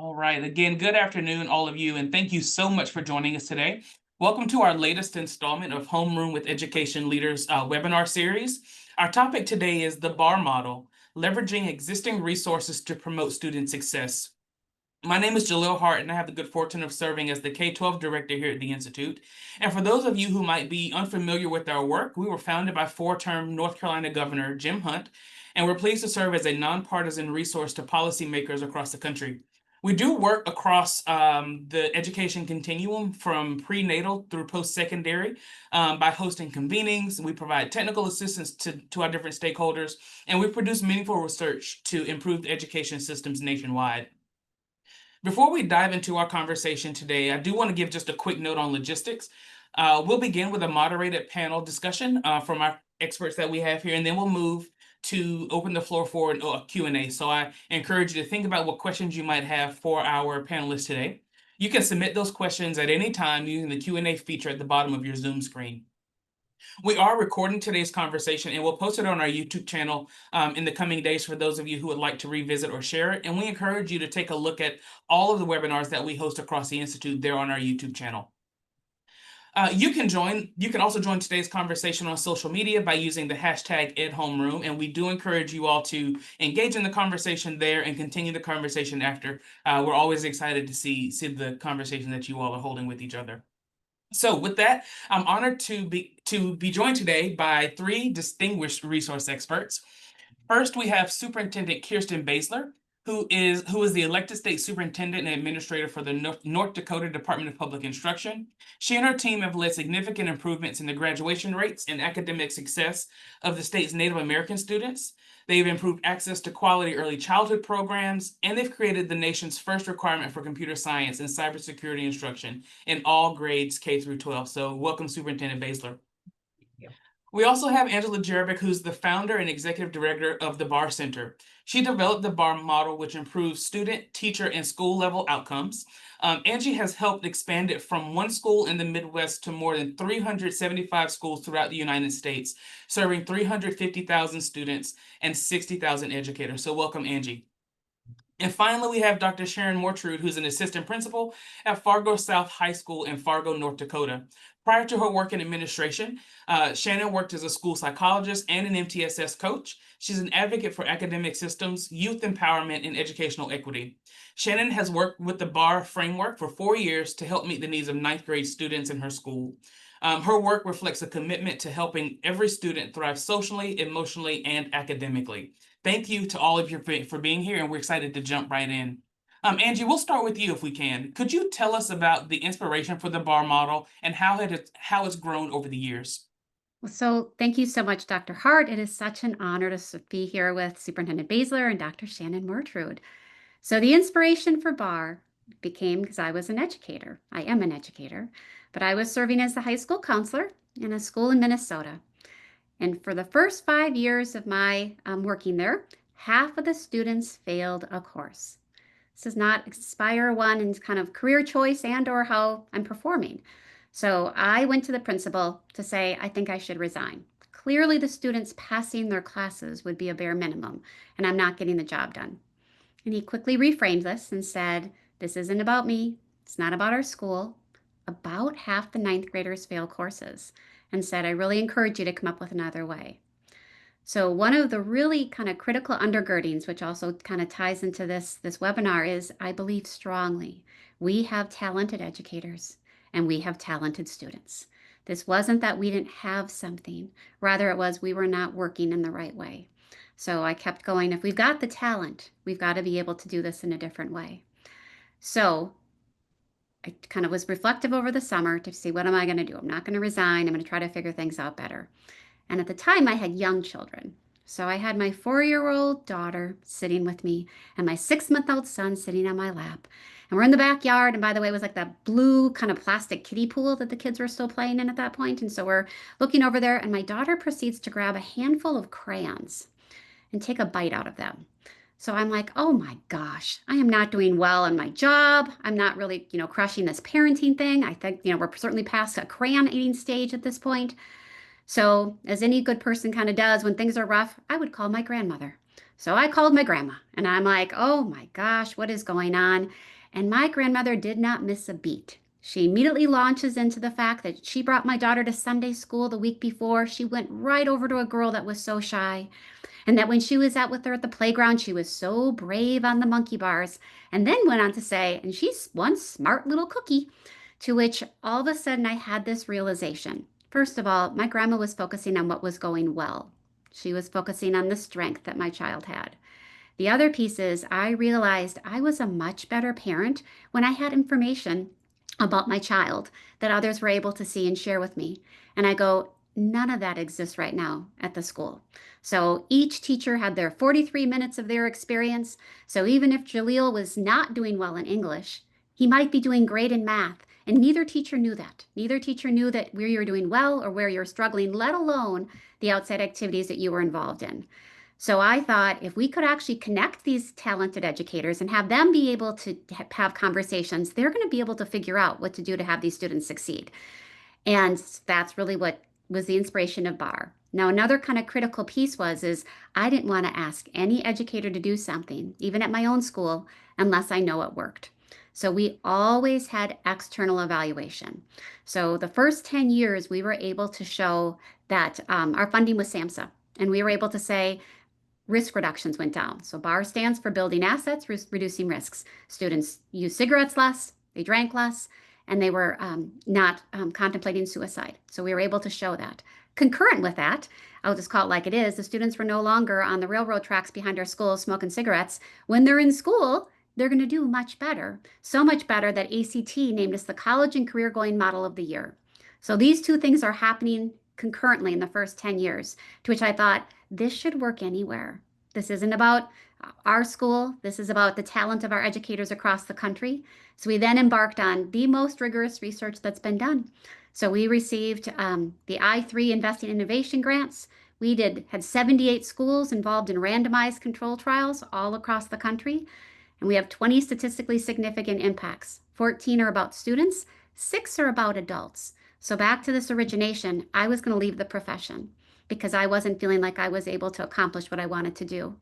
All right. Again, good afternoon, all of you, and thank you so much for joining us today. Welcome to our latest installment of Homeroom with Education Leaders webinar series. Our topic today is the BARR model, leveraging existing resources to promote student success. My name is Jalil Hart, and I have the good fortune of serving as the K-12 director here at the Institute. And for those of you who might be unfamiliar with our work, we were founded by four-term North Carolina Governor Jim Hunt, and we're pleased to serve as a nonpartisan resource to policymakers across the country. We do work across the education continuum from prenatal through post-secondary by hosting convenings. We provide technical assistance to our different stakeholders, and we produce meaningful research to improve the education systems nationwide. Before we dive into our conversation today, I do want to give just a quick note on logistics. We'll begin with a moderated panel discussion from our experts that we have here, and then we'll move to open the floor for a Q&A. So I encourage you to think about what questions you might have for our panelists today. You can submit those questions at any time using the Q&A feature at the bottom of your Zoom screen. We are recording today's conversation, and we'll post it on our YouTube channel in the coming days for those of you who would like to revisit or share it. And we encourage you to take a look at all of the webinars that we host across the Institute there on our YouTube channel. You can also join today's conversation on social media by using the hashtag #EdHomeroom, and we do encourage you all to engage in the conversation there and continue the conversation after. We're always excited to see the conversation that you all are holding with each other. So with that, I'm honored to be joined today by three distinguished resource experts. First, we have Superintendent Kirsten Basler, who is the elected state superintendent and administrator for the North Dakota Department of Public Instruction. She and her team have led significant improvements in the graduation rates and academic success of the state's Native American students. They've improved access to quality early childhood programs, and they've created the nation's first requirement for computer science and cybersecurity instruction in all grades K through 12. So welcome, Superintendent Basler. We also have Angela Jerebick, who's the founder and executive director of the BARR Center. She developed the BARR model, which improves student, teacher, and school level outcomes. Angie has helped expand it from one school in the Midwest to more than 375 schools throughout the United States, serving 350,000 students and 60,000 educators. So welcome, Angie. And finally, we have Dr. Sharon Mortrude, who's an assistant principal at Fargo South High School in Fargo, North Dakota. Prior to her work in administration, Shannon worked as a school psychologist and an MTSS coach. She's an advocate for academic systems, youth empowerment, and educational equity. Shannon has worked with the BARR framework for 4 years to help meet the needs of ninth grade students in her school. Her work reflects a commitment to helping every student thrive socially, emotionally, and academically. Thank you to all of you for being here, and we're excited to jump right in. Angie, we'll start with you if we can. Could you tell us about the inspiration for the BARR model and how it's grown over the years? So thank you so much, Dr. Hart. It is such an honor to be here with Superintendent Basler and Dr. Shannon Mortrude. So the inspiration for BARR became because I was an educator. I am an educator, but I was serving as the high school counselor in a school in Minnesota. And for the first 5 years of my working there, half of the students failed a course. This is not Aspire 1 and kind of career choice and or how I'm performing. So I went to the principal to say, I think I should resign. Clearly the students passing their classes would be a bare minimum, and I'm not getting the job done. And he quickly reframed this and said, this isn't about me. It's not about our school. About half the ninth graders fail courses, and said, I really encourage you to come up with another way. So one of the really kind of critical undergirdings, which also kind of ties into this webinar, is I believe strongly we have talented educators and we have talented students. This wasn't that we didn't have something. Rather, it was we were not working in the right way. So I kept going, if we've got the talent, we've got to be able to do this in a different way. So I kind of was reflective over the summer to see, what am I going to do? I'm not going to resign. I'm going to try to figure things out better. And at the time, I had young children. So I had my 4-year-old daughter sitting with me and my 6-month-old son sitting on my lap. And we're in the backyard. And by the way, it was like that blue kind of plastic kiddie pool that the kids were still playing in at that point. And so we're looking over there, and my daughter proceeds to grab a handful of crayons and take a bite out of them. So I'm like, oh my gosh, I am not doing well in my job. I'm not really, crushing this parenting thing. I think, we're certainly past a crayon eating stage at this point. So as any good person kind of does when things are rough, I would call my grandmother. So I called my grandma and I'm like, oh my gosh, what is going on? And my grandmother did not miss a beat. She immediately launches into the fact that she brought my daughter to Sunday school the week before. She went right over to a girl that was so shy. And that when she was out with her at the playground, she was so brave on the monkey bars. And then went on to say, and she's one smart little cookie, to which all of a sudden I had this realization. First of all, my grandma was focusing on what was going well. She was focusing on the strength that my child had. The other piece is I realized I was a much better parent when I had information about my child that others were able to see and share with me. And I go, none of that exists right now at the school. So each teacher had their 43 minutes of their experience. So even if Jaleel was not doing well in English, he might be doing great in math. And neither teacher knew that. Neither teacher knew that where you were doing well or where you're struggling, let alone the outside activities that you were involved in. So I thought if we could actually connect these talented educators and have them be able to have conversations, they're going to be able to figure out what to do to have these students succeed. And that's really what was the inspiration of BARR. Now, another kind of critical piece is I didn't want to ask any educator to do something, even at my own school, unless I know it worked. So we always had external evaluation. So the first 10 years, we were able to show that our funding was SAMHSA. And we were able to say, risk reductions went down. So BARR stands for building assets, reducing risks. Students used cigarettes less, they drank less, and they were not contemplating suicide. So we were able to show that. Concurrent with that, I'll just call it like it is, the students were no longer on the railroad tracks behind our schools smoking cigarettes. When they're in school, they're going to do much better. So much better that ACT named us the College and Career Going Model of the Year. So these two things are happening concurrently in the first 10 years, to which I thought, this should work anywhere. This isn't about our school. This is about the talent of our educators across the country. So we then embarked on the most rigorous research that's been done. So we received the I3 Investing Innovation grants. We had 78 schools involved in randomized control trials all across the country. And we have 20 statistically significant impacts. 14 are about students, 6 are about adults. So back to this origination, I was going to leave the profession because I wasn't feeling like I was able to accomplish what I wanted to do.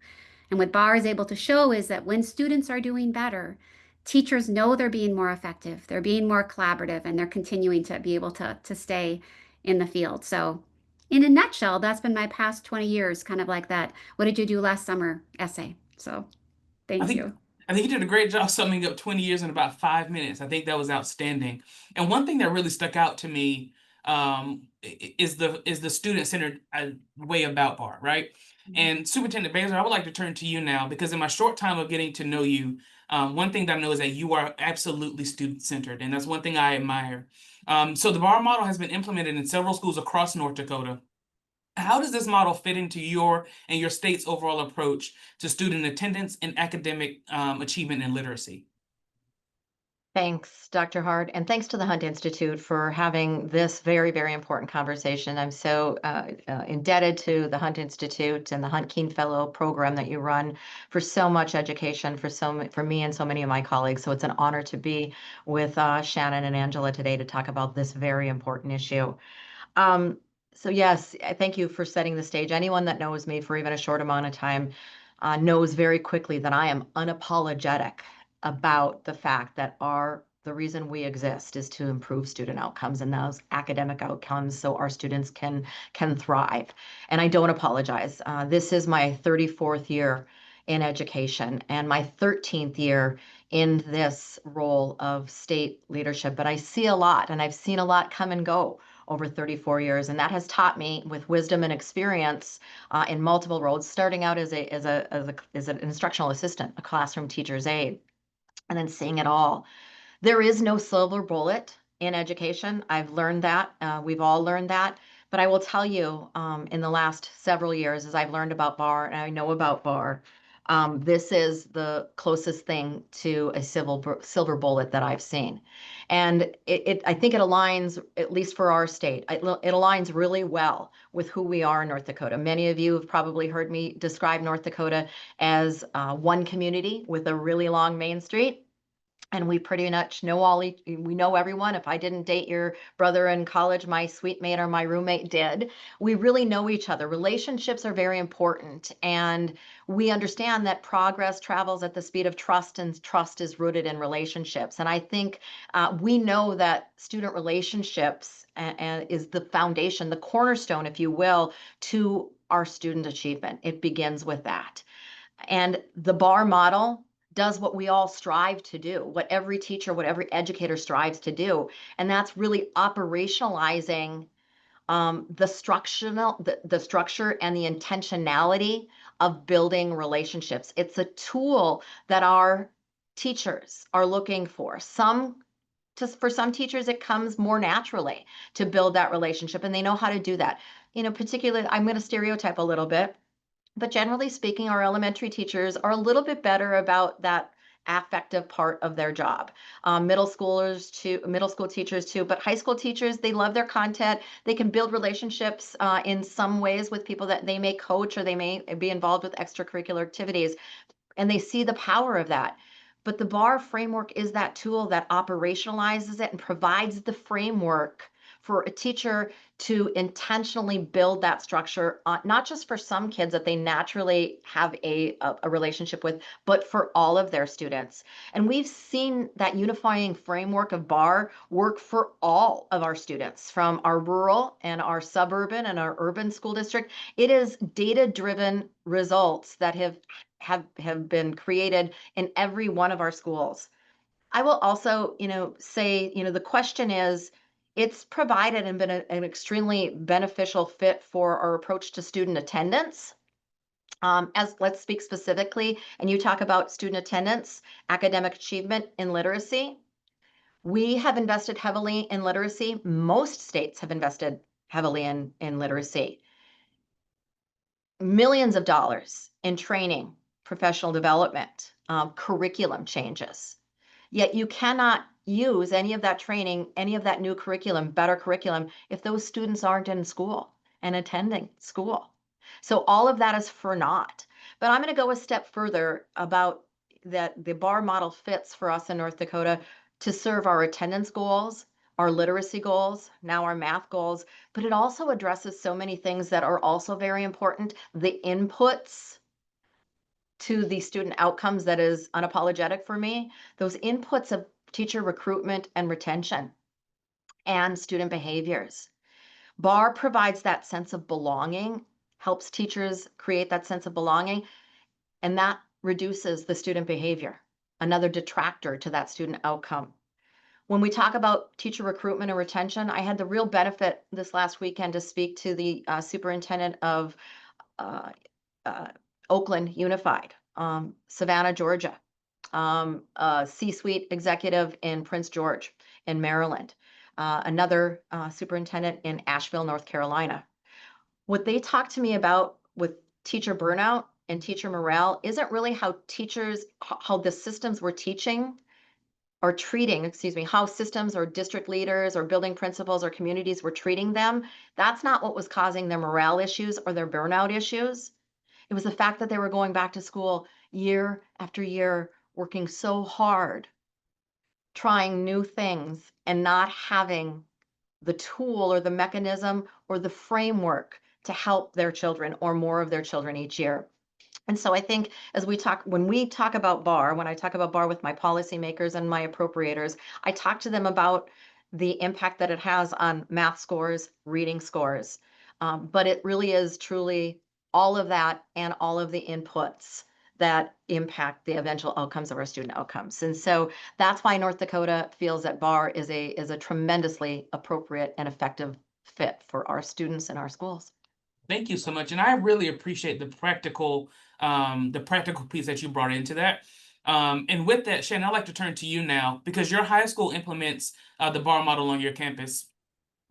And what BARR is able to show is that when students are doing better, teachers know they're being more effective, they're being more collaborative, and they're continuing to be able to stay in the field. So in a nutshell, that's been my past 20 years, kind of like that. What did you do last summer essay? So I thank think you. I think you did a great job summing up 20 years in about 5 minutes. I think that was outstanding. And one thing that really stuck out to me is the student-centered way about BARR, right? And Superintendent Baylor, I would like to turn to you now because in my short time of getting to know you, one thing that I know is that you are absolutely student-centered, and that's one thing I admire. So the BARR model has been implemented in several schools across North Dakota. How does this model fit into your and your state's overall approach to student attendance and academic achievement and literacy? Thanks, Dr. Hart, and thanks to the Hunt Institute for having this very, very important conversation. I'm so indebted to the Hunt Institute and the Hunt Keen Fellow program that you run for so much education for me and so many of my colleagues. So it's an honor to be with Shannon and Angela today to talk about this very important issue. Um, so yes, thank you for setting the stage. Anyone that knows me for even a short amount of time knows very quickly that I am unapologetic about the fact that the reason we exist is to improve student outcomes and those academic outcomes so our students can thrive. And I don't apologize. This is my 34th year in education and my 13th year in this role of state leadership. But I see a lot and I've seen a lot come and go over 34 years. And that has taught me with wisdom and experience in multiple roles, starting out as an instructional assistant, a classroom teacher's aide, and then seeing it all. There is no silver bullet in education. I've learned that. We've all learned that. But I will tell you, in the last several years, as I've learned about BARR and I know about BARR, this is the closest thing to a silver bullet that I've seen. And I think it aligns, at least for our state, it aligns really well with who we are in North Dakota. Many of you have probably heard me describe North Dakota as one community with a really long main street. And we pretty much know we know everyone. If I didn't date your brother in college, my suite mate or my roommate did. We really know each other. Relationships are very important. And we understand that progress travels at the speed of trust, and trust is rooted in relationships. And I think we know that student relationships is the foundation, the cornerstone, if you will, to our student achievement. It begins with that. And the BARR model does what we all strive to do, what every teacher, what every educator strives to do. And that's really operationalizing the structure and the intentionality of building relationships. It's a tool that our teachers are looking for. For some teachers, it comes more naturally to build that relationship, and they know how to do that. Particularly, I'm going to stereotype a little bit, but generally speaking, our elementary teachers are a little bit better about that affective part of their job. Middle school teachers too, but high school teachers, they love their content. They can build relationships in some ways with people that they may coach, or they may be involved with extracurricular activities, and they see the power of that. But the BARR framework is that tool that operationalizes it and provides the framework for a teacher to intentionally build that structure, not just for some kids that they naturally have a relationship with, but for all of their students. And we've seen that unifying framework of BARR work for all of our students, from our rural and our suburban and our urban school district. It is data-driven results that have been created in every one of our schools. I will also, say, the question is, it's provided and been an extremely beneficial fit for our approach to student attendance. As let's speak specifically, and you talk about student attendance, academic achievement, and literacy. We have invested heavily in literacy. Most states have invested heavily in literacy. Millions of dollars in training, professional development, curriculum changes. Yet you cannot use any of that training, any of that new curriculum, better curriculum, if those students aren't in school and attending school. So all of that is for naught. But I'm going to go a step further about that the BARR model fits for us in North Dakota to serve our attendance goals, our literacy goals, now our math goals, but it also addresses so many things that are also very important. The inputs to the student outcomes that is unapologetic for me, those inputs of teacher recruitment and retention and student behaviors. BARR provides that sense of belonging, helps teachers create that sense of belonging, and that reduces the student behavior, another detractor to that student outcome. When we talk about teacher recruitment and retention, I had the real benefit this last weekend to speak to the superintendent of Oakland Unified, Savannah, Georgia, a C-suite executive in Prince George in Maryland, another superintendent in Asheville, North Carolina. What they talked to me about with teacher burnout and teacher morale isn't really how the systems we're teaching or treating, how systems or district leaders or building principals or communities were treating them. That's not what was causing their morale issues or their burnout issues. It was the fact that they were going back to school year after year, working so hard, trying new things, and not having the tool or the mechanism or the framework to help their children or more of their children each year. And so I think when we talk about BARR, when I talk about BARR with my policymakers and my appropriators, I talk to them about the impact that it has on math scores, reading scores. But it really is truly all of that and all of the inputs that impact the eventual outcomes of our student outcomes. And so that's why North Dakota feels that BARR is a tremendously appropriate and effective fit for our students in our schools. Thank you so much, and I really appreciate the practical piece that you brought into that. And with that, Shannon, I'd like to turn to you now because your high school implements the BARR model on your campus.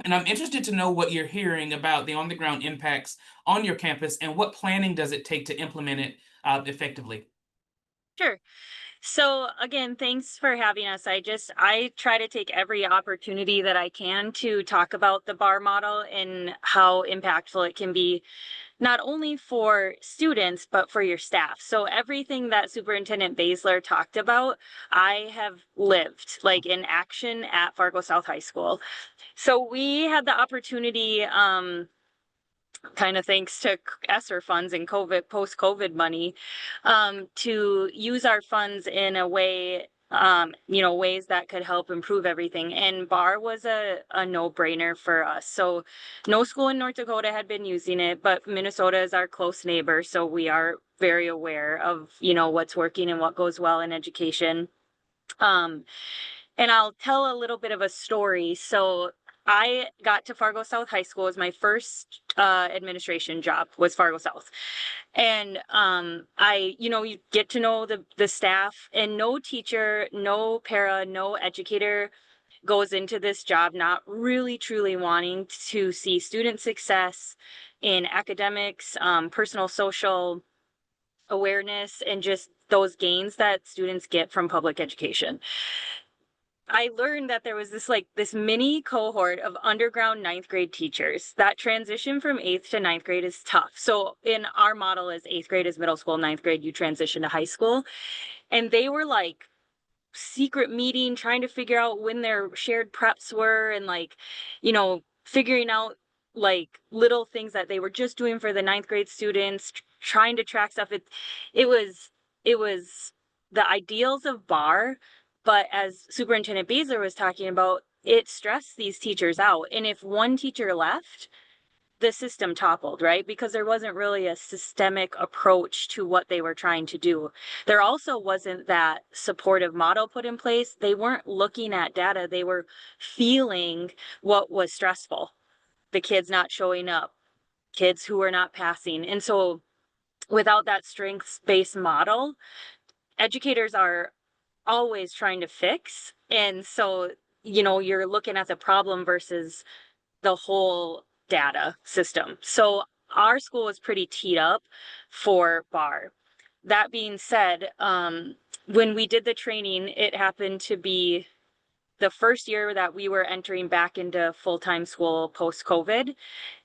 And I'm interested to know what you're hearing about the on-the-ground impacts on your campus and what planning does it take to implement it effectively. Sure. So again, thanks for having us. I try to take every opportunity that I can to talk about the BARR model and how impactful it can be, not only for students, but for your staff. So everything that Superintendent Basler talked about, I have lived like in action at Fargo South High School. So we had the opportunity, kind of thanks to ESSER funds and COVID, post-COVID money, to use our funds in a way, ways that could help improve everything. And BARR was a no-brainer for us. So no school in North Dakota had been using it, but Minnesota is our close neighbor. So we are very aware of, what's working and what goes well in education. And I'll tell a little bit of a story. So I got to Fargo South High School as my first administration job was Fargo South. And you get to know the staff, and no teacher, no para, no educator goes into this job not really truly wanting to see student success in academics, personal, social awareness, and just those gains that students get from public education. I learned that there was this mini cohort of underground 9th grade teachers. That transition from 8th to 9th grade is tough. So in our model is 8th grade is middle school, 9th grade you transition to high school. And they were like secret meeting, trying to figure out when their shared preps were, and figuring out like little things that they were just doing for the 9th grade students, trying to track stuff. It was the ideals of BARR. But as Superintendent Basler was talking about, it stressed these teachers out. And if one teacher left, the system toppled, right? Because there wasn't really a systemic approach to what they were trying to do. There also wasn't that supportive model put in place. They weren't looking at data. They were feeling what was stressful. The kids not showing up, kids who were not passing. And so without that strengths-based model, educators are always trying to fix. And so, you're looking at the problem versus the whole data system. So our school was pretty teed up for BARR. That being said, when we did the training, it happened to be the first year that we were entering back into full-time school post-COVID.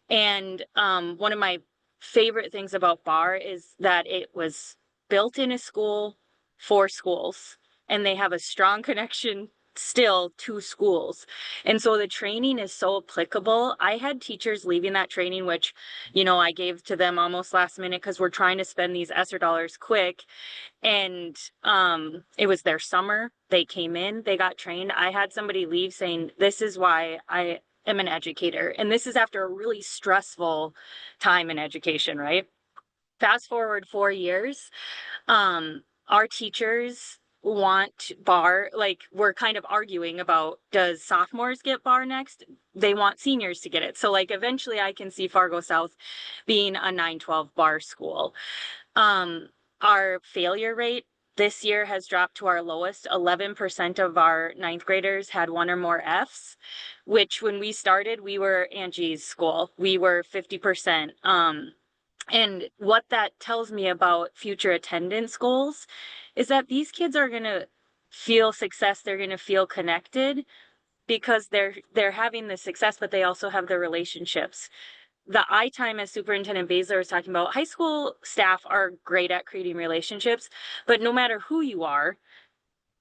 And one of my favorite things about BARR is that it was built in a school for schools, and they have a strong connection still to schools. And so the training is so applicable. I had teachers leaving that training, which, I gave to them almost last minute because we're trying to spend these ESSER dollars quick. And it was their summer. They came in, they got trained. I had somebody leave saying, this is why I am an educator. And this is after a really stressful time in education, right? Fast forward 4 years, our teachers want BARR, like we're kind of arguing about, does sophomores get BARR next? They want seniors to get it. So like eventually I can see Fargo South being a 9-12 BARR school. Our failure rate this year has dropped to our lowest. 11% of our 9th graders had 1 or more Fs, which when we started, we were Angie's school. We were 50%. And what that tells me about future attendance goals is that these kids are going to feel success. They're going to feel connected because they're having the success, but they also have the relationships. The I time, as Superintendent Basler was talking about, high school staff are great at creating relationships, but no matter who you are,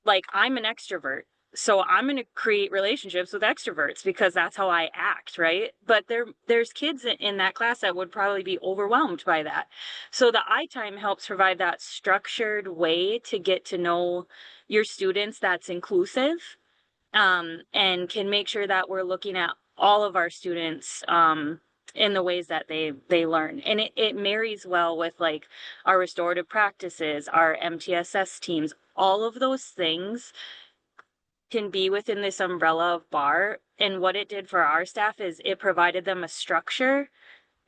like I'm an extrovert. So I'm going to create relationships with extroverts because that's how I act, right? But there's kids in that class that would probably be overwhelmed by that. So the I time helps provide that structured way to get to know your students that's inclusive, and can make sure that we're looking at all of our students in the ways that they learn. And it marries well with like our restorative practices, our MTSS teams, all of those things can be within this umbrella of BARR. And what it did for our staff is it provided them a structure,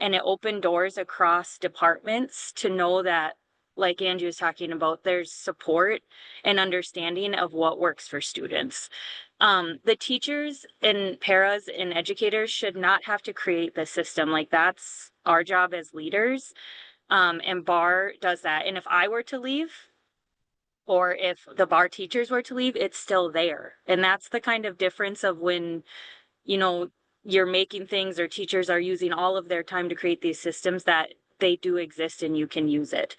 and it opened doors across departments to know that, like Angie was talking about, there's support and understanding of what works for students. The teachers and paras and educators should not have to create the system. Like that's our job as leaders. And BARR does that. And if I were to leave, or if the BARR teachers were to leave, it's still there. And that's the kind of difference of when, you're making things, or teachers are using all of their time to create these systems, that they do exist and you can use it.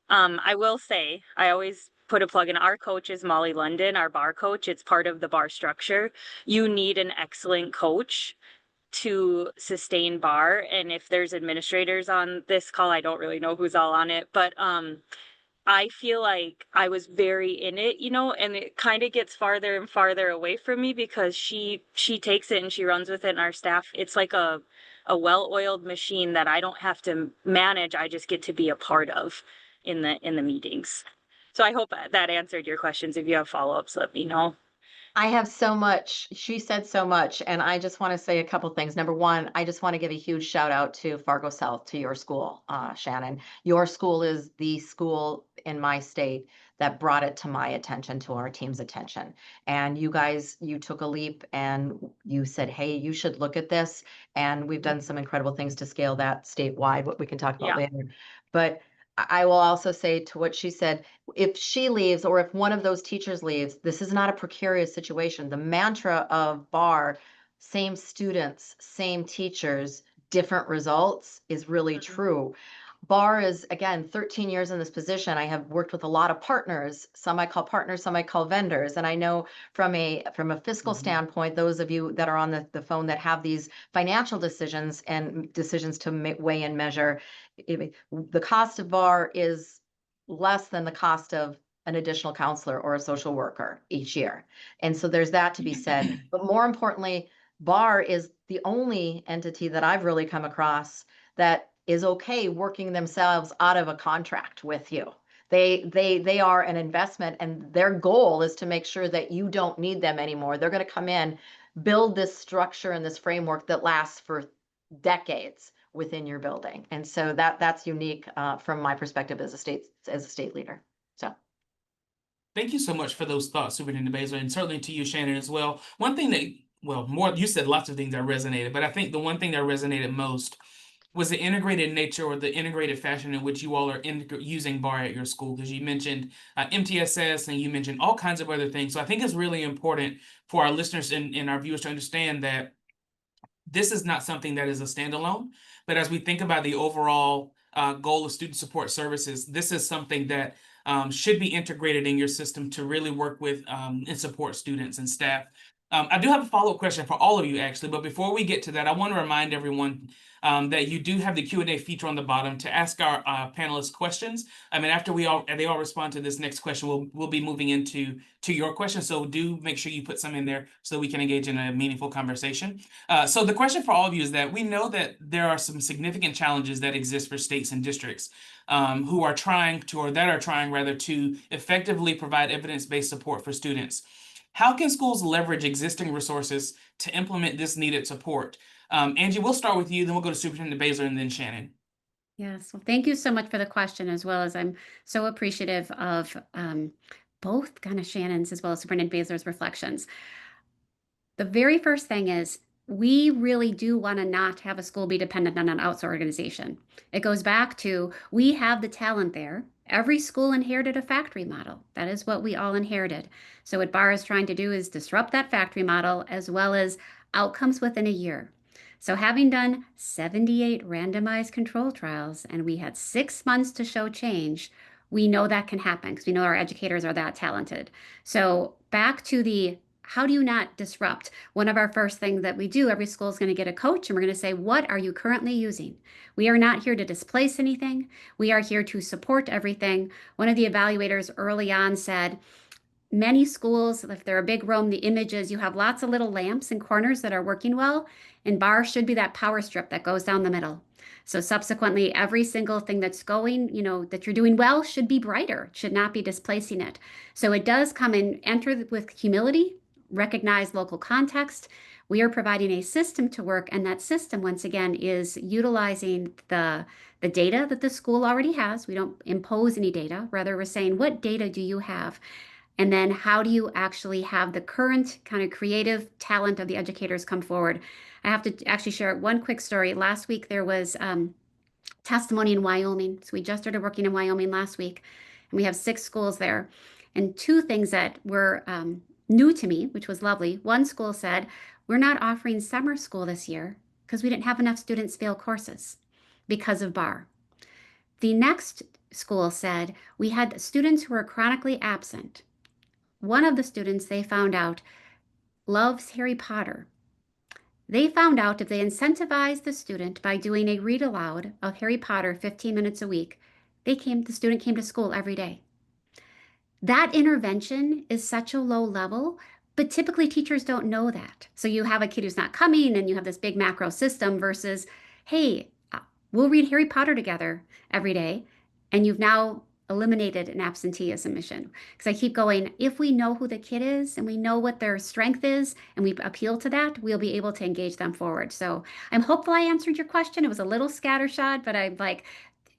I will say, I always put a plug in. Our coach is Molly London, our BARR coach. It's part of the BARR structure. You need an excellent coach to sustain BARR. And if there's administrators on this call, I don't really know who's all on it, but I feel like I was very in it, you know, and it kind of gets farther and farther away from me because she takes it and she runs with it, and our staff, it's like a well-oiled machine that I don't have to manage. I just get to be a part of in the meetings. So I hope that answered your questions. If you have follow-ups, let me know. I have so much. She said so much, and I just want to say a couple things. Number one, I just want to give a huge shout out to Fargo South, to your school, Shannon. Your school is the school in my state that brought it to my attention, to our team's attention. And you guys, you took a leap and you said, hey, you should look at this. And we've done some incredible things to scale that statewide, what we can talk about Yeah. later. But I will also say to what she said, if she leaves or if one of those teachers leaves, this is not a precarious situation. The mantra of BARR, same students, same teachers, different results, is really true. BARR is, again, 13 years in this position. I have worked with a lot of partners. Some I call partners, some I call vendors. And I know from a fiscal standpoint, those of you that are on the phone that have these financial decisions and decisions to weigh and measure, the cost of BARR is less than the cost of an additional counselor or a social worker each year. And so there's that to be said. But more importantly, BARR is the only entity that I've really come across that is okay working themselves out of a contract with you. They are an investment, and their goal is to make sure that you don't need them anymore. They're going to come in, build this structure and this framework that lasts for decades within your building. And so that's unique from my perspective as a state leader. So Thank you so much for those thoughts, Superintendent Baszler, and certainly to you, Shannon, as well. One thing that, well, more, you said lots of things that resonated, but I think the one thing that resonated most was the integrated nature or the integrated fashion in which you all are using BARR at your school, because you mentioned MTSS and you mentioned all kinds of other things. So I think it's really important for our listeners and our viewers to understand that this is not something that is a standalone, but as we think about the overall goal of student support services, this is something that should be integrated in your system to really work with and support students and staff. I do have a follow-up question for all of you, actually, but before we get to that, I want to remind everyone that you do have the Q&A feature on the bottom to ask our panelists questions. I mean, after they all respond to this next question, we'll be moving into your questions. So do make sure you put some in there so we can engage in a meaningful conversation. So the question for all of you is that we know that there are some significant challenges that exist for states and districts who are trying to, or that are trying rather, to effectively provide evidence-based support for students. How can schools leverage existing resources to implement this needed support? Angie, we'll start with you, then we'll go to Superintendent Baszler and then Shannon. Yes, well, thank you so much for the question, as well as I'm so appreciative of both kind of Shannon's as well as Superintendent Baszler's reflections. The very first thing is we really do want to not have a school be dependent on an outside organization. It goes back to we have the talent there. Every school inherited a factory model. That is what we all inherited. So what BARR is trying to do is disrupt that factory model as well as outcomes within a year. So having done 78 randomized control trials and we had 6 months to show change, we know that can happen because we know our educators are that talented. So back to the how do you not disrupt? One of our first things that we do, every school is going to get a coach and we're going to say, what are you currently using? We are not here to displace anything. We are here to support everything. One of the evaluators early on said, many schools, if they're a big room, the image is you have lots of little lamps in corners that are working well, and BARR should be that power strip that goes down the middle. So subsequently, every single thing that's going, that you're doing well should be brighter. It should not be displacing it. So it does come and enter with humility, recognize local context. We are providing a system to work, and that system, once again, is utilizing the data that the school already has. We don't impose any data. Rather, we're saying, what data do you have? And then how do you actually have the current kind of creative talent of the educators come forward? I have to actually share one quick story. Last week, there was testimony in Wyoming. So we just started working in Wyoming last week, and we have 6 schools there. And 2 things that were new to me, which was lovely. One school said, we're not offering summer school this year because we didn't have enough students fail courses because of BARR. The next school said we had students who were chronically absent. One of the students they found out loves Harry Potter. They found out if they incentivized the student by doing a read aloud of Harry Potter 15 minutes a week, the student came to school every day. That intervention is such a low level, but typically teachers don't know that. So you have a kid who's not coming and you have this big macro system versus, hey, we'll read Harry Potter together every day. And you've now eliminated an absenteeism mission. Because I keep going, if we know who the kid is and we know what their strength is and we appeal to that, we'll be able to engage them forward. So I'm hopeful I answered your question. It was a little scattershot, but I'm like,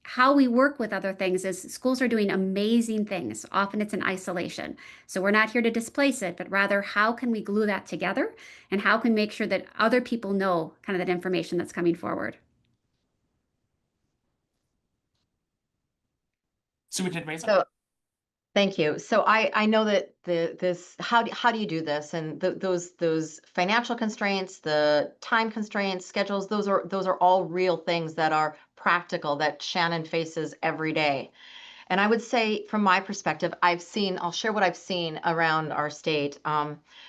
how we work with other things is schools are doing amazing things. Often it's in isolation. So we're not here to displace it, but rather how can we glue that together and how can we make sure that other people know kind of that information that's coming forward. Superintendent Basil? So, thank you. So I know that how do you do this, and those financial constraints, the time constraints, schedules, those are all real things that are practical that Shannon faces every day. And I would say, from my perspective, I'll share what I've seen around our state.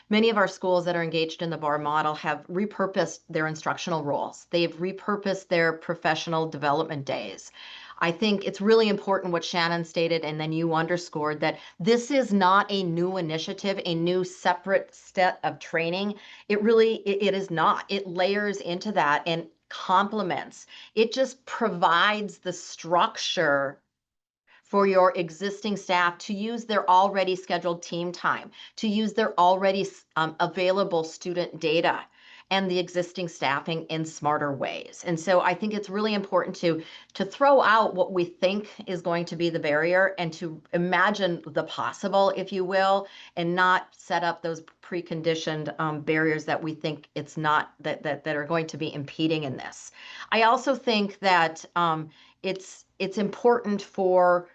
Many of our schools that are engaged in the BARR model have repurposed their instructional roles. They've repurposed their professional development days. I think it's really important what Shannon stated, and then you underscored, that this is not a new initiative, a new separate set of training. It is not. It layers into that and complements. It just provides the structure for your existing staff to use their already scheduled team time, to use their already available student data and the existing staffing in smarter ways. And so I think it's really important to throw out what we think is going to be the barrier and to imagine the possible, if you will, and not set up those preconditioned barriers that we think it's not that are going to be impeding in this. I also think that it's important for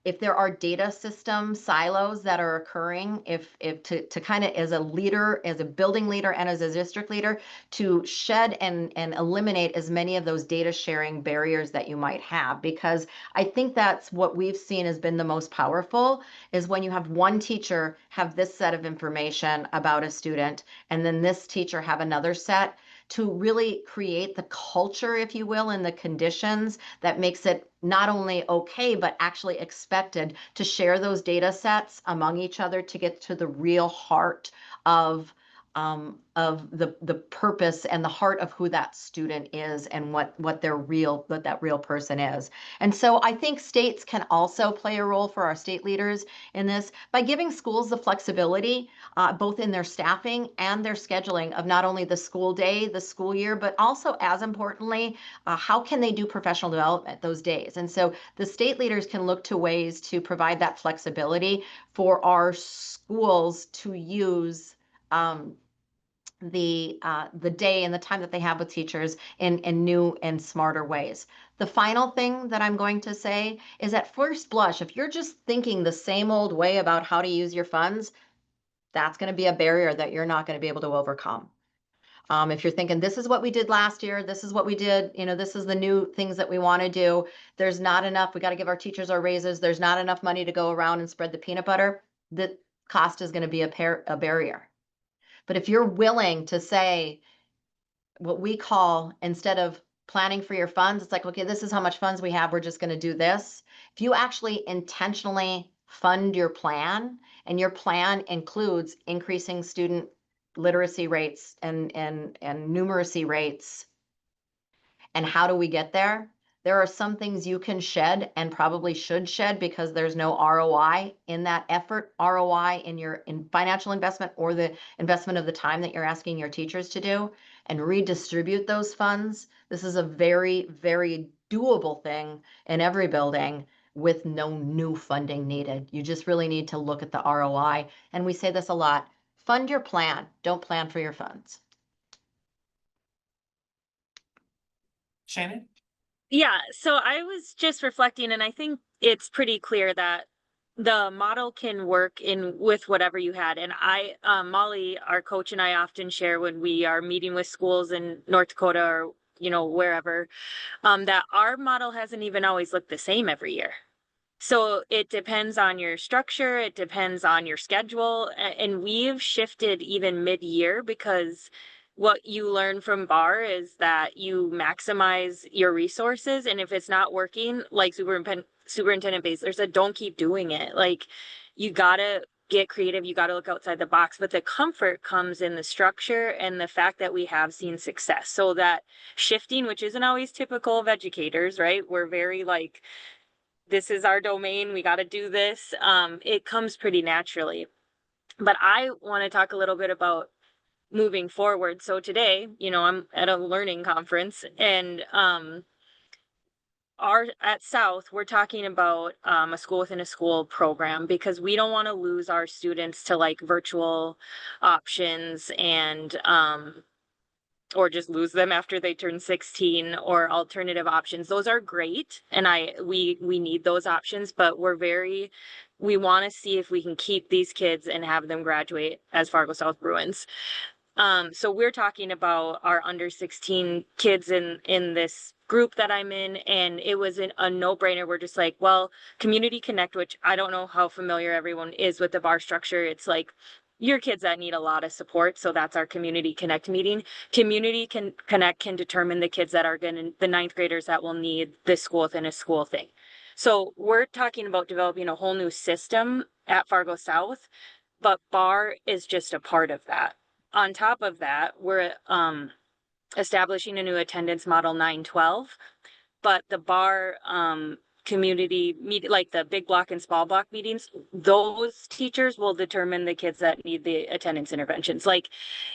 if there are data system silos that are occurring, if to kind of, as a leader, as a building leader and as a district leader, to shed and eliminate as many of those data sharing barriers that you might have, because I think that's what we've seen has been the most powerful, is when you have one teacher have this set of information about a student and then this teacher have another set, to really create the culture, if you will, and the conditions that makes it not only okay, but actually expected to share those data sets among each other to get to the real heart of the purpose and the heart of who that student is and what that real person is. And so I think states can also play a role for our state leaders in this by giving schools the flexibility, both in their staffing and their scheduling of not only the school day, the school year, but also, as importantly, how can they do professional development those days? And so the state leaders can look to ways to provide that flexibility for our schools to use the day and the time that they have with teachers in new and smarter ways. The final thing that I'm going to say is, at first blush, if you're just thinking the same old way about how to use your funds, that's going to be a barrier that you're not going to be able to overcome. If you're thinking, this is what we did last year, this is what we did, this is the new things that we want to do, there's not enough, we got to give our teachers our raises, there's not enough money to go around and spread the peanut butter, the cost is going to be a barrier. But if you're willing to say what we call, instead of planning for your funds, it's like, okay, this is how much funds we have, we're just going to do this. If you actually intentionally fund your plan, and your plan includes increasing student literacy rates and numeracy rates, and how do we get there? There are some things you can shed and probably should shed because there's no ROI in that effort, ROI in financial investment or the investment of the time that you're asking your teachers to do, and redistribute those funds. This is a very, very doable thing in every building with no new funding needed. You just really need to look at the ROI. And we say this a lot: fund your plan, don't plan for your funds. Shannon? Yeah, so I was just reflecting, and I think it's pretty clear that the model can work with whatever you had. And Molly, our coach, and I often share when we are meeting with schools in North Dakota or wherever, that our model hasn't even always looked the same every year. So it depends on your structure, it depends on your schedule, and we've shifted even mid-year because what you learn from BARR is that you maximize your resources, and if it's not working, like Superintendent Basler said, don't keep doing it. Like, you gotta get creative, you gotta look outside the box, but the comfort comes in the structure and the fact that we have seen success. So that shifting, which isn't always typical of educators, right? We're very like, this is our domain, we got to do this. It comes pretty naturally. But I want to talk a little bit about moving forward. So today, I'm at a learning conference, and at South, we're talking about a school within a school program, because we don't want to lose our students to like virtual options and or just lose them after they turn 16, or alternative options. Those are great, and we need those options, but we want to see if we can keep these kids and have them graduate as Fargo South Bruins. So we're talking about our under 16 kids in this group that I'm in, and it was a no-brainer. We're just like, well, Community Connect, which I don't know how familiar everyone is with the BARR structure. It's like your kids that need a lot of support. So that's our Community Connect meeting. Connect can determine the kids that are the ninth graders that will need this school within a school thing. So we're talking about developing a whole new system at Fargo South, but BARR is just a part of that. On top of that, we're establishing a new attendance model 912, but the BARR community meet, like the big block and small block meetings, those teachers will determine the kids that need the attendance interventions. Like,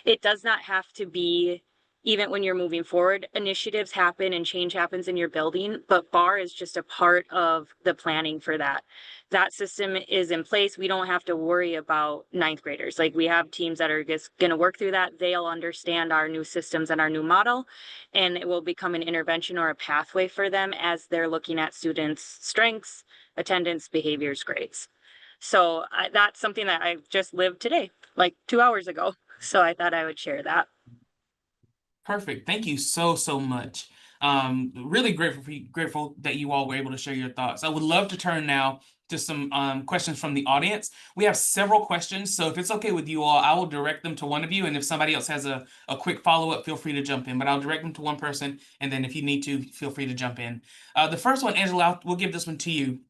it does not have to be, even when you're moving forward, initiatives happen and change happens in your building, but BARR is just a part of the planning for that. That system is in place. We don't have to worry about ninth graders. Like, we have teams that are just going to work through that. They'll understand our new systems and our new model, and it will become an intervention or a pathway for them as they're looking at students' strengths, attendance, behaviors, grades. So that's something that I just lived today, like 2 hours ago. So I thought I would share that. Perfect. Thank you so, so much. Really grateful that you all were able to share your thoughts. I would love to turn now to some questions from the audience. We have several questions, so if it's okay with you all, I will direct them to one of you, and if somebody else has a quick follow-up, feel free to jump in, but I'll direct them to one person, and then if you need to, feel free to jump in. The first one, Angela, we'll give this one to you.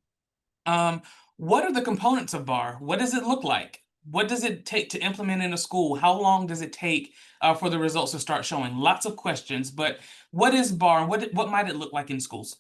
What are the components of BARR? What does it look like? What does it take to implement in a school? How long does it take for the results to start showing? Lots of questions, but what is BARR? What might it look like in schools?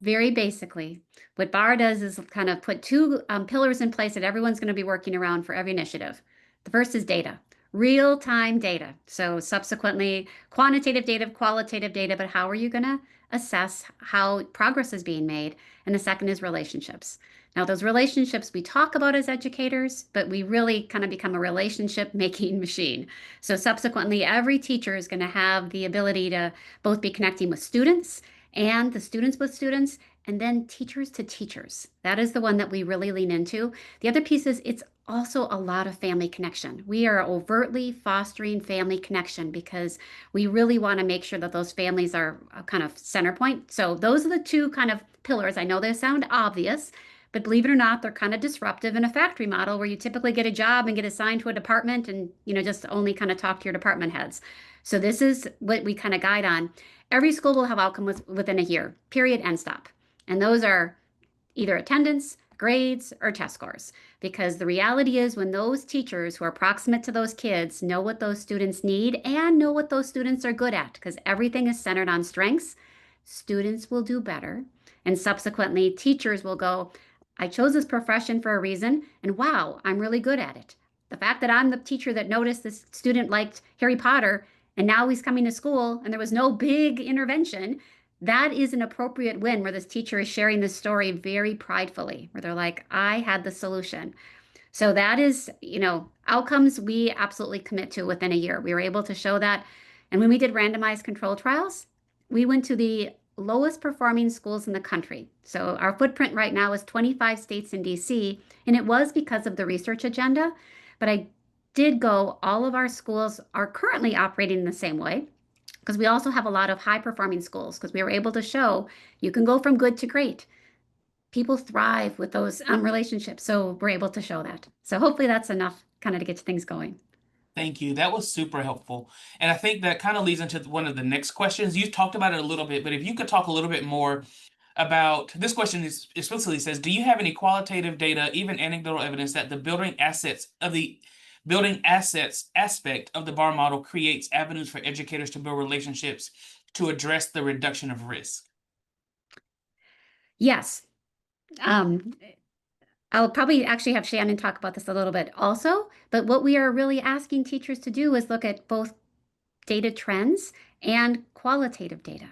Very basically, what BARR does is kind of put two pillars in place that everyone's going to be working around for every initiative. The first is data, real-time data. So subsequently, quantitative data, qualitative data, but how are you going to assess how progress is being made? And the second is relationships. Now, those relationships we talk about as educators, but we really kind of become a relationship-making machine. So subsequently, every teacher is going to have the ability to both be connecting with students and the students with students, and then teachers to teachers. That is the one that we really lean into. The other piece is it's also a lot of family connection. We are overtly fostering family connection because we really want to make sure that those families are a kind of center point. So those are the two kind of pillars. I know they sound obvious, but believe it or not, they're kind of disruptive in a factory model where you typically get a job and get assigned to a department and, just only kind of talk to your department heads. So this is what we kind of guide on. Every school will have outcomes within a year, period, end stop. And those are either attendance, grades, or test scores. Because the reality is when those teachers who are proximate to those kids know what those students need and know what those students are good at, because everything is centered on strengths, students will do better. And subsequently, teachers will go, I chose this profession for a reason, and wow, I'm really good at it. The fact that I'm the teacher that noticed this student liked Harry Potter, and now he's coming to school, and there was no big intervention, that is an appropriate win where this teacher is sharing this story very pridefully, where they're like, I had the solution. So that is, outcomes we absolutely commit to within a year. We were able to show that. And when we did randomized control trials, we went to the lowest performing schools in the country. So our footprint right now is 25 states in DC, and it was because of the research agenda. But I did go, all of our schools are currently operating in the same way. because we also have a lot of high performing schools because we were able to show you can go from good to great. People thrive with those relationships. So we're able to show that. So hopefully that's enough kind of to get things going. Thank you. That was super helpful. And I think that kind of leads into one of the next questions. You talked about it a little bit, but if you could talk a little bit more about this question explicitly says, do you have any qualitative data, even anecdotal evidence that the building assets aspect of the BARR model creates avenues for educators to build relationships to address the reduction of risk? Yes. I'll probably actually have Shannon talk about this a little bit also, but what we are really asking teachers to do is look at both data trends and qualitative data.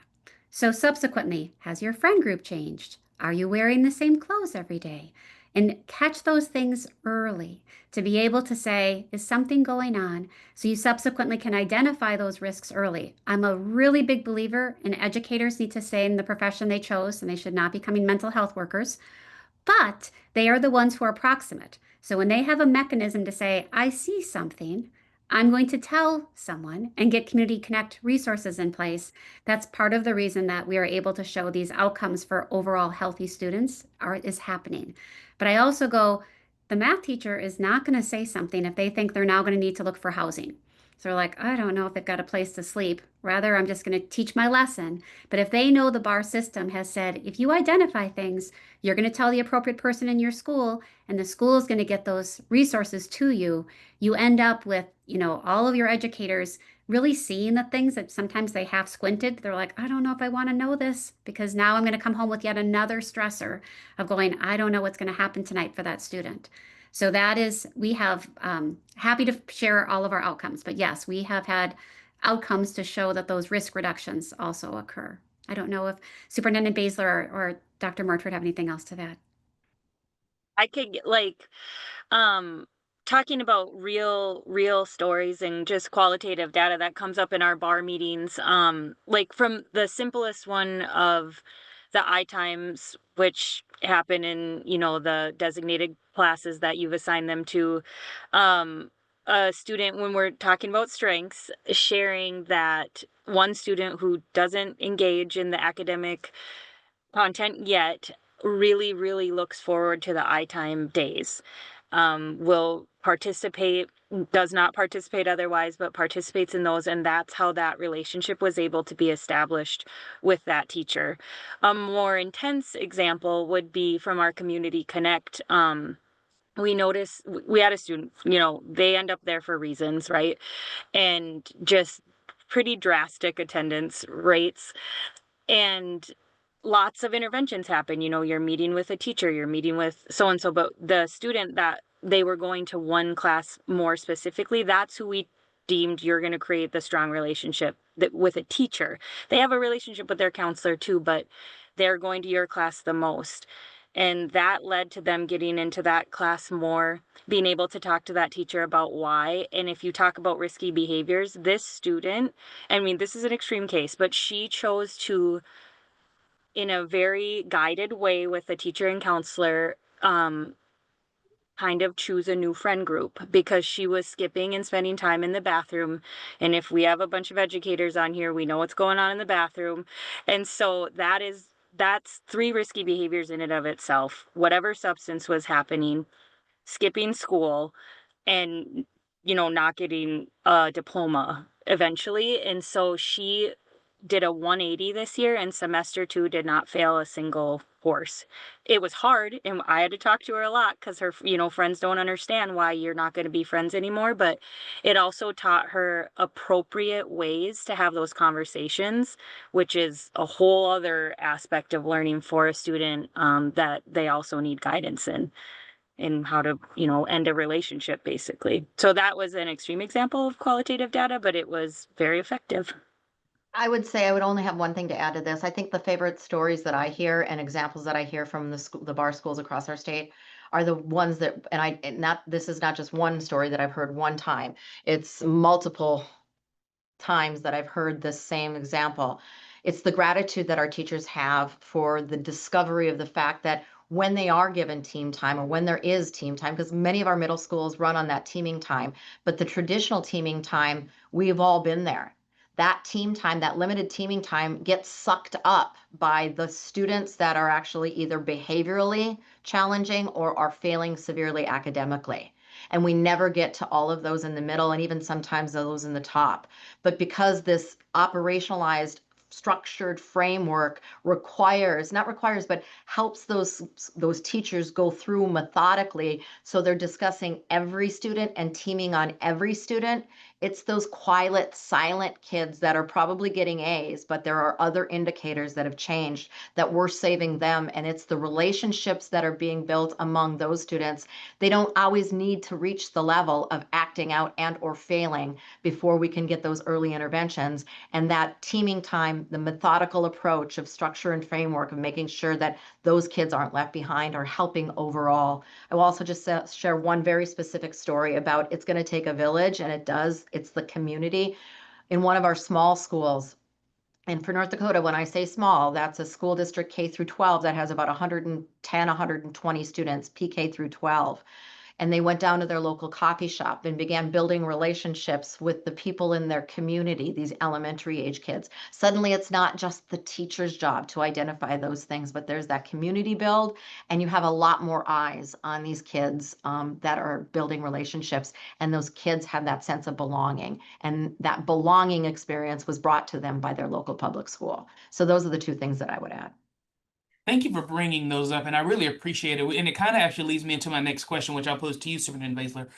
So subsequently, has your friend group changed? Are you wearing the same clothes every day? And catch those things early to be able to say, is something going on? So you subsequently can identify those risks early. I'm a really big believer in educators need to stay in the profession they chose, and they should not be becoming mental health workers, but they are the ones who are proximate. So when they have a mechanism to say, I see something, I'm going to tell someone and get Community Connect resources in place. That's part of the reason that we are able to show these outcomes for overall healthy students is happening. But I also go, the math teacher is not going to say something if they think they're now going to need to look for housing. So they're like, I don't know if they've got a place to sleep. Rather, I'm just going to teach my lesson. But if they know the BARR system has said, if you identify things, you're going to tell the appropriate person in your school, and the school is going to get those resources to you. You end up with, all of your educators really seeing the things that sometimes they half squinted. They're like, I don't know if I want to know this because now I'm going to come home with yet another stressor of going, I don't know what's going to happen tonight for that student. So that is, we have happy to share all of our outcomes. But yes, we have had outcomes to show that those risk reductions also occur. I don't know if Superintendent Basler or Dr. Murtrid have anything else to that. I could talking about real stories and just qualitative data that comes up in our BARR meetings, like from the simplest one of the I times, which happen in the designated classes that you've assigned them to, a student, when we're talking about strengths, sharing that one student who doesn't engage in the academic content yet really looks forward to the iTime days. Will participate, does not participate otherwise, but participates in those. And that's how that relationship was able to be established with that teacher. A more intense example would be from our Community Connect. We noticed we had a student, they end up there for reasons, right? And just pretty drastic attendance rates. And lots of interventions happen. You're meeting with a teacher, you're meeting with so and so, but the student that they were going to one class more specifically, that's who we deemed you're going to create the strong relationship with a teacher. They have a relationship with their counselor too, but they're going to your class the most. And that led to them getting into that class more, being able to talk to that teacher about why. And if you talk about risky behaviors, this student, I mean, this is an extreme case, but she chose to, in a very guided way with the teacher and counselor, kind of choose a new friend group because she was skipping and spending time in the bathroom. And if we have a bunch of educators on here, we know what's going on in the bathroom. And so that's 3 risky behaviors in and of itself. Whatever substance was happening, skipping school, and not getting a diploma eventually. And so she did a 180 this year, and semester 2 did not fail a single course. It was hard, and I had to talk to her a lot because her friends don't understand why you're not going to be friends anymore, but it also taught her appropriate ways to have those conversations, which is a whole other aspect of learning for a student, that they also need guidance in how to, end a relationship, basically. So that was an extreme example of qualitative data, but it was very effective. I would say I would only have one thing to add to this. I think the favorite stories that I hear and examples that I hear from the BARR schools across our state are the ones that, this is not just one story that I've heard one time. It's multiple times that I've heard this same example. It's the gratitude that our teachers have for the discovery of the fact that when they are given team time, or when there is team time, because many of our middle schools run on that teaming time, but the traditional teaming time, we've all been there. that team time, that limited teaming time gets sucked up by the students that are actually either behaviorally challenging or are failing severely academically. And we never get to all of those in the middle and even sometimes those in the top. But because this operationalized structured framework not requires, but helps those teachers go through methodically, so they're discussing every student and teaming on every student. It's those quiet, silent kids that are probably getting A's, but there are other indicators that have changed that we're saving them. And it's the relationships that are being built among those students. They don't always need to reach the level of acting out and or failing before we can get those early interventions. And that teaming time, the methodical approach of structure and framework of making sure that those kids aren't left behind are helping overall. I will also just share one very specific story about it's going to take a village, and it does. It's the community. In one of our small schools, and for North Dakota, when I say small, that's a school district K through 12 that has about 110, 120 students, PK through 12. And they went down to their local coffee shop and began building relationships with the people in their community, these elementary age kids. Suddenly, it's not just the teacher's job to identify those things, but there's that community build, and you have a lot more eyes on these kids that are building relationships, and those kids have that sense of belonging, and that belonging experience was brought to them by their local public school. So those are the two things that I would add. Thank you for bringing those up, and I really appreciate it. And it kind of actually leads me into my next question, which I'll pose to you, Superintendent Basler.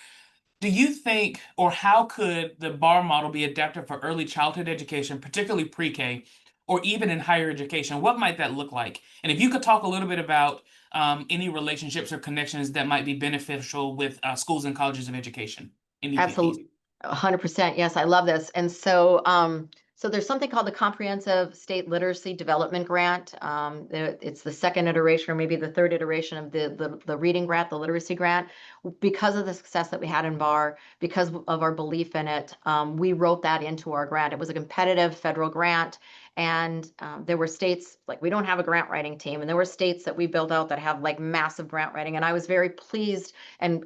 Do you think, or how could the BARR model be adapted for early childhood education, particularly pre-K, or even in higher education? What might that look like? And if you could talk a little bit about any relationships or connections that might be beneficial with schools and colleges of education. Absolutely. 100%. Yes, I love this. And so, so there's something called the Comprehensive State Literacy Development Grant. It's the second iteration, or maybe the third iteration of the reading grant, the literacy grant. Because of the success that we had in BARR, because of our belief in it, we wrote that into our grant. It was a competitive federal grant. And there were states, like we don't have a grant writing team, and there were states that we built out that have like massive grant writing. And I was very pleased and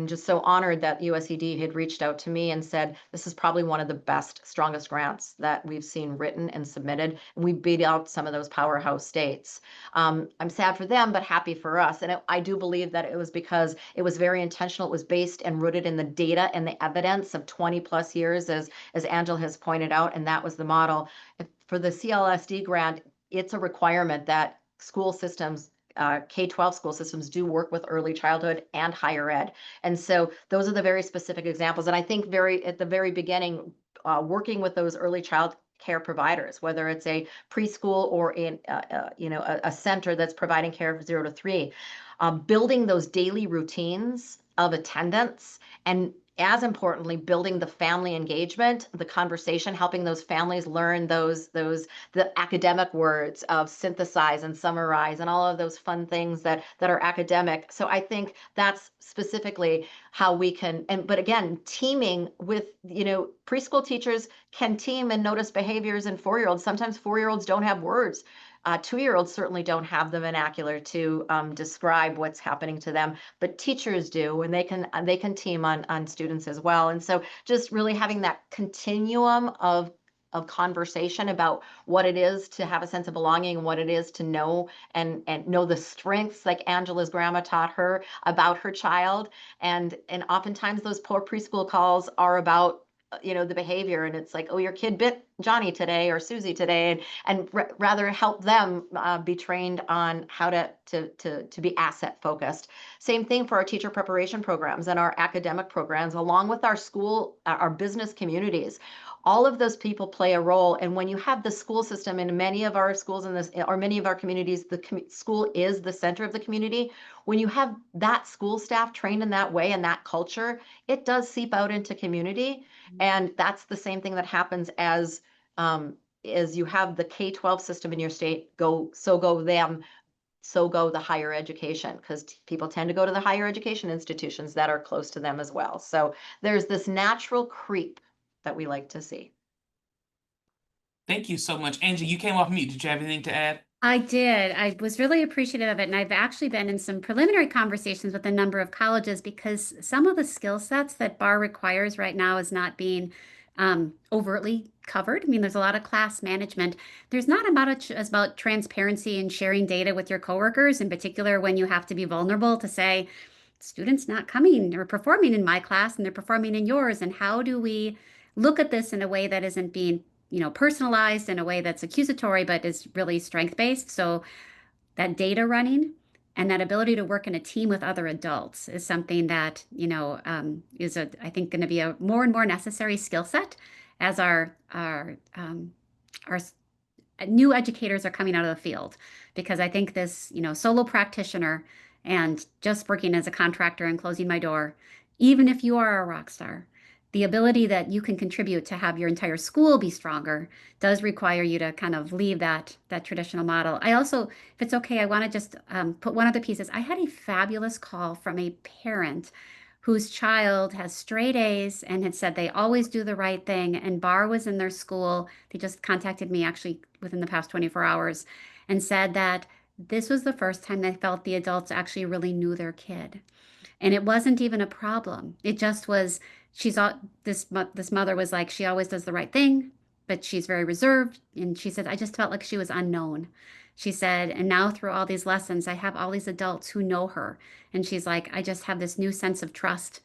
just so honored that USED had reached out to me and said, this is probably one of the best, strongest grants that we've seen written and submitted. And we beat out some of those powerhouse states. I'm sad for them, but happy for us. And I do believe that it was because it was very intentional. It was based and rooted in the data and the evidence of 20 plus years, as Angela has pointed out, and that was the model. For the CLSD grant, it's a requirement that school systems, K-12 school systems, do work with early childhood and higher ed. And so those are the very specific examples. And I think at the very beginning, working with those early child care providers, whether it's a preschool or in a center that's providing care for 0 to 3, building those daily routines of attendance, and as importantly, building the family engagement, the conversation, helping those families learn the academic words of synthesize and summarize and all of those fun things that are academic. So I think that's specifically how we can, but again, teaming with, preschool teachers can team and notice behaviors in 4-year-olds. Sometimes 4-year-olds don't have words. 2-year-olds certainly don't have the vernacular to describe what's happening to them, but teachers do, and they can team on students as well. And so just really having that continuum of conversation about what it is to have a sense of belonging and what it is to know and know the strengths, like Angela's grandma taught her about her child. And oftentimes those poor preschool calls are about the behavior, and it's like, oh, your kid bit Johnny today or Susie today, and rather help them be trained on how to be asset focused. Same thing for our teacher preparation programs and our academic programs, along with our business communities. All of those people play a role. And when you have the school system in many of our schools or many of our communities, the school is the center of the community. When you have that school staff trained in that way and that culture, it does seep out into community. And that's the same thing that happens as you have the K-12 system in your state so go the higher education, because people tend to go to the higher education institutions that are close to them as well. So there's this natural creep that we like to see. Thank you so much. Angie, you came off mute. Did you have anything to add? I did. I was really appreciative of it. And I've actually been in some preliminary conversations with a number of colleges, because some of the skill sets that BARR requires right now is not being overtly covered. I mean, there's a lot of class management. There's not much about transparency and sharing data with your coworkers, in particular when you have to be vulnerable to say, students not coming or performing in my class and they're performing in yours. And how do we look at this in a way that isn't being, personalized, in a way that's accusatory, but is really strength-based? So that data running and that ability to work in a team with other adults is something that is I think going to be a more and more necessary skill set as our new educators are coming out of the field, because I think this solo practitioner and just working as a contractor and closing my door, even if you are a rock star, the ability that you can contribute to have your entire school be stronger does require you to kind of leave that traditional model. I also, if it's okay, I want to just put one other piece. I had a fabulous call from a parent whose child has straight A's and had said they always do the right thing, and BARR was in their school. They just contacted me actually within the past 24 hours and said that this was the first time they felt the adults actually really knew their kid. And it wasn't even a problem. It just was, this mother was like, she always does the right thing, but she's very reserved. And she said, I just felt like she was unknown. She said, and now through all these lessons, I have all these adults who know her. And she's like, I just have this new sense of trust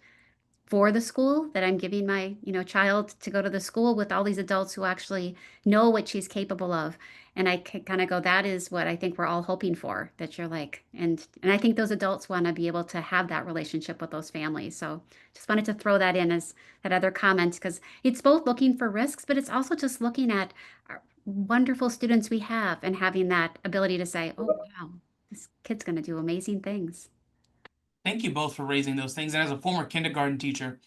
for the school, that I'm giving my, child to go to the school with all these adults who actually know what she's capable of. And I kind of go, that is what I think we're all hoping for, that you're like, and I think those adults want to be able to have that relationship with those families. So just wanted to throw that in as that other comment, because it's both looking for risks, but it's also just looking at our wonderful students we have and having that ability to say, oh, wow, this kid's going to do amazing things. Thank you both for raising those things. And as a former kindergarten teacher,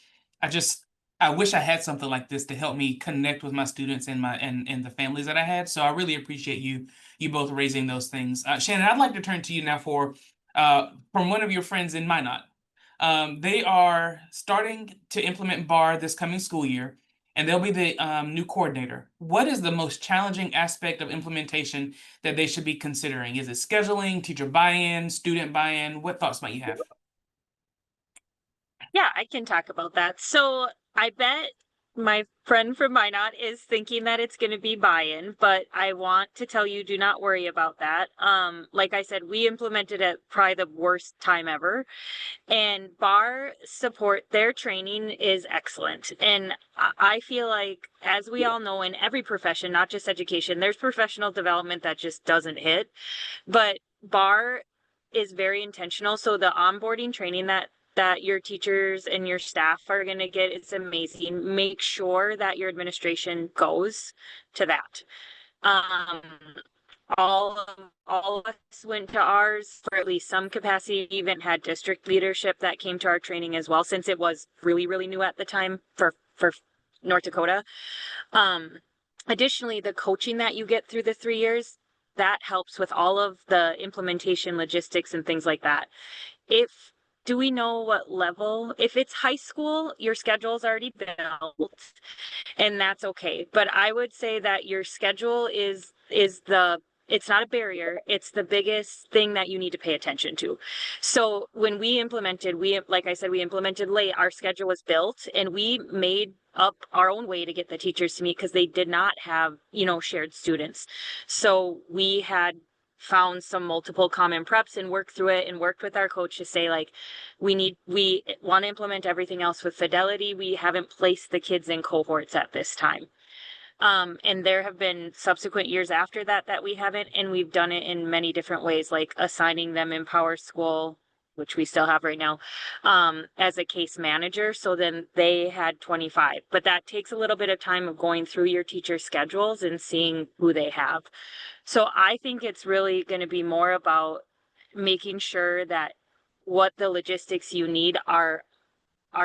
I wish I had something like this to help me connect with my students and and the families that I had. So I really appreciate you both raising those things. Shannon, I'd like to turn to you now for from one of your friends in Minot. They are starting to implement BARR this coming school year, and they'll be the new coordinator. What is the most challenging aspect of implementation that they should be considering? Is it scheduling, teacher buy-in, student buy-in? What thoughts might you have? Yeah, I can talk about that. So I bet my friend from Minot is thinking that it's going to be buy-in, but I want to tell you, do not worry about that. Like I said, we implemented it probably the worst time ever, and BARR support, their training is excellent. And I feel like, as we all know, in every profession, not just education, there's professional development that just doesn't hit, but BARR is very intentional. So the onboarding training that your teachers and your staff are going to get, it's amazing. Make sure that your administration goes to that. All of us went to ours for at least some capacity. We even had district leadership that came to our training as well, since it was really, really new at the time for North Dakota. Additionally, the coaching that you get through the 3 years, that helps with all of the implementation logistics and things like that. Do we know what level? If it's high school, your schedule's already built, and that's okay. But I would say that your schedule is it's not a barrier. It's the biggest thing that you need to pay attention to. So when we implemented, like I said, we implemented late. Our schedule was built, and we made up our own way to get the teachers to meet, because they did not have, shared students. So we had found some multiple common preps and worked through it, and worked with our coach to say, like, we want to implement everything else with fidelity. We haven't placed the kids in cohorts at this time. And there have been subsequent years after that we haven't, and we've done it in many different ways, like assigning them in Power School, which we still have right now, as a case manager. So then they had 25, but that takes a little bit of time of going through your teacher schedules and seeing who they have. So I think it's really going to be more about making sure that what the logistics you need are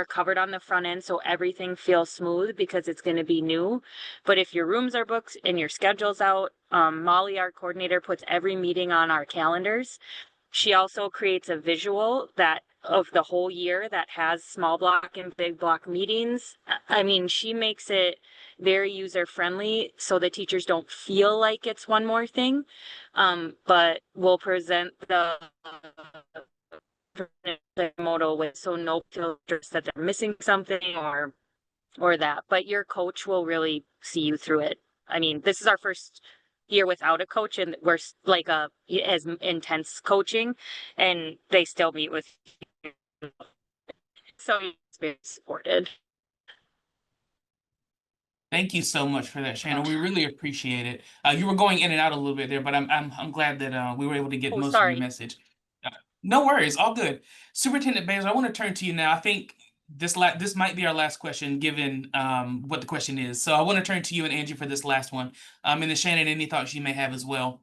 covered on the front end, so everything feels smooth, because it's going to be new. But if your rooms are booked and your schedule's out, Molly, our coordinator, puts every meeting on our calendars. She also creates a visual of the whole year that has small block and big block meetings. I mean, she makes it very user friendly, so the teachers don't feel like it's one more thing. But we'll present the motto with, so no feel that they're missing something or or that, but your coach will really see you through it. I mean, this is our first year without a coach, and we're like as intense coaching, and they still meet with you. So it's very supported. Thank you so much for that, Shannon. We really appreciate it. You were going in and out a little bit there, but I'm glad that we were able to get Oh, most of your sorry. message. Uh, no worries, all good. Superintendent Baines, I want to turn to you now. I think this might be our last question, given what the question is. So I want to turn to you and Angie for this last one. And then Shannon, any thoughts you may have as well.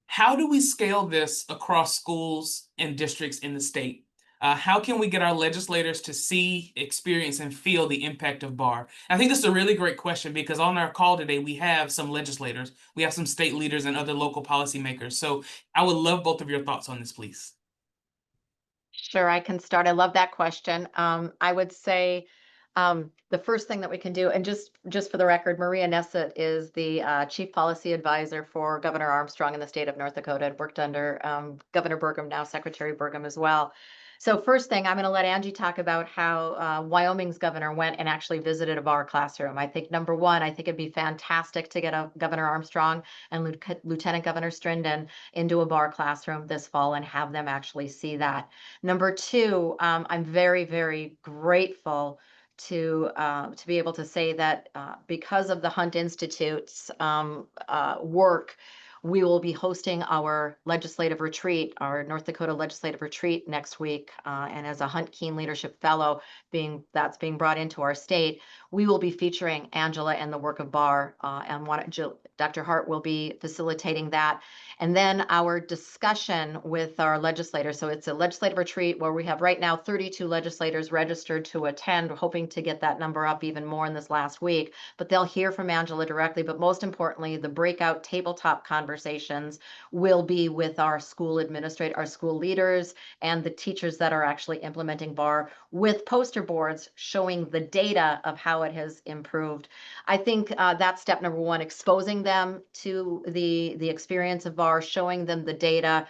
How do we scale this across schools and districts in the state? How can we get our legislators to see, experience, and feel the impact of BARR? I think this is a really great question because on our call today, we have some legislators, we have some state leaders and other local policymakers. So I would love both of your thoughts on this, please. Sure, I can start. I love that question. I would say the first thing that we can do, and just for the record, Maria Nessett is the Chief Policy Advisor for Governor Armstrong in the state of North Dakota, and worked under Governor Burgum, now Secretary Burgum as well. So first thing, I'm going to let Angie talk about how Wyoming's governor went and actually visited a BARR classroom. I think number one, I think it'd be fantastic to get Governor Armstrong and Lieutenant Governor Strinden into a BARR classroom this fall and have them actually see that. Number two, I'm very, very grateful to be able to say that because of the Hunt Institute's work, we will be hosting our legislative retreat, our North Dakota legislative retreat next week. And as a Hunt Keen Leadership Fellow that's being brought into our state, we will be featuring Angela and the work of BARR, and Dr. Hart will be facilitating that. And then our discussion with our legislators. So it's a legislative retreat where we have right now 32 legislators registered to attend. We're hoping to get that number up even more in this last week, but they'll hear from Angela directly. But most importantly, the breakout tabletop conversations will be with our school administrators, our school leaders, and the teachers that are actually implementing BARR, with poster boards showing the data of how it has improved. I think that's step number one, exposing them to the experience of BARR, showing them the data,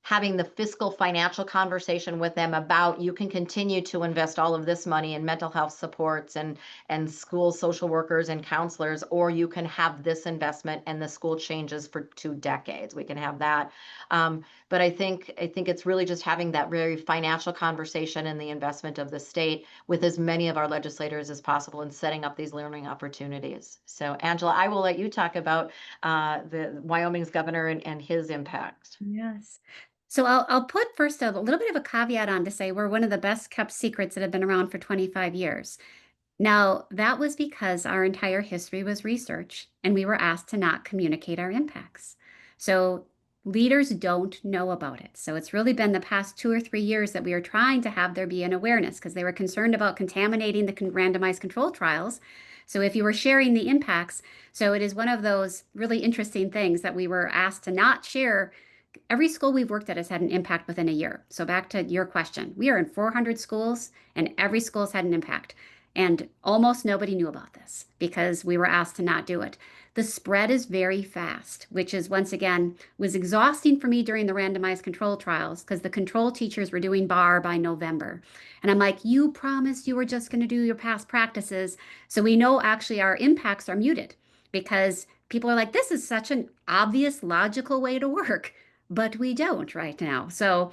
having the fiscal financial conversation with them about you can continue to invest all of this money in mental health supports and school social workers and counselors, or you can have this investment and the school changes for 2 decades. We can have that. But I think it's really just having that very financial conversation and the investment of the state with as many of our legislators as possible and setting up these learning opportunities. So Angela, I will let you talk about the Wyoming's governor and his impact. Yes. So I'll put first a little bit of a caveat on to say we're one of the best kept secrets that have been around for 25 years. Now, that was because our entire history was research and we were asked to not communicate our impacts. So leaders don't know about it. So it's really been the past 2 or 3 years that we are trying to have there be an awareness because they were concerned about contaminating the randomized control trials. So if you were sharing the impacts, so it is one of those really interesting things that we were asked to not share. Every school we've worked at has had an impact within a year. So back to your question, we are in 400 schools and every school's had an impact. And almost nobody knew about this because we were asked to not do it. The spread is very fast, which is once again was exhausting for me during the randomized control trials because the control teachers were doing BARR by November. And I'm like, you promised you were just going to do your past practices. So we know actually our impacts are muted because people are like, this is such an obvious, logical way to work, but we don't right now. So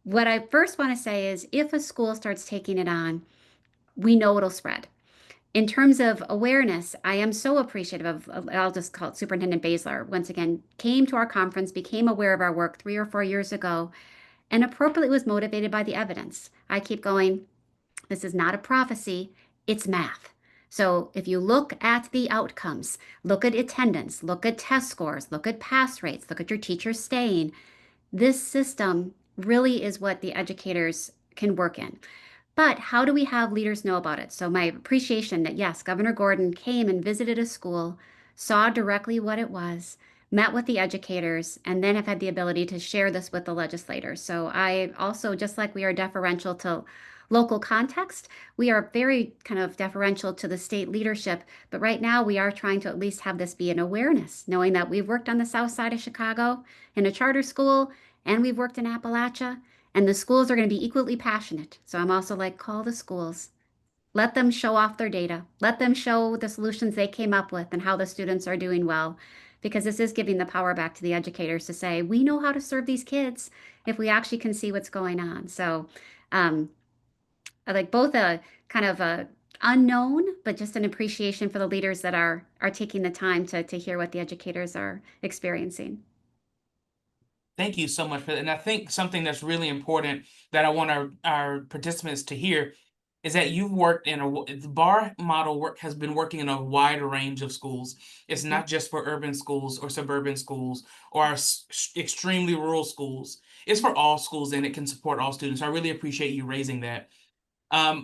what I first want to say is if a school starts taking it on, we know it'll spread. In terms of awareness, I am so appreciative of, I'll just call it Superintendent Baesler, once again, came to our conference, became aware of our work 3 or 4 years ago, and appropriately was motivated by the evidence. I keep going, this is not a prophecy, it's math. So if you look at the outcomes, look at attendance, look at test scores, look at pass rates, look at your teachers staying, this system really is what the educators can work in. But how do we have leaders know about it? So my appreciation that yes, Governor Gordon came and visited a school, saw directly what it was, met with the educators, and then have had the ability to share this with the legislators. So I also, just like we are deferential to local context, we are very kind of deferential to the state leadership. But right now we are trying to at least have this be an awareness, knowing that we've worked on the south side of Chicago in a charter school, and we've worked in Appalachia. And the schools are going to be equally passionate. So I'm also like, call the schools. Let them show off their data. Let them show the solutions they came up with and how the students are doing well, because this is giving the power back to the educators to say, we know how to serve these kids if we actually can see what's going on. So I like both a kind of a unknown, but just an appreciation for the leaders that are taking the time to hear what the educators are experiencing. Thank you so much for that. And I think something that's really important that I want our participants to hear is that you've worked in the BARR model work has been working in a wide range of schools. It's not just for urban schools or suburban schools or our extremely rural schools. It's for all schools and it can support all students. I really appreciate you raising that.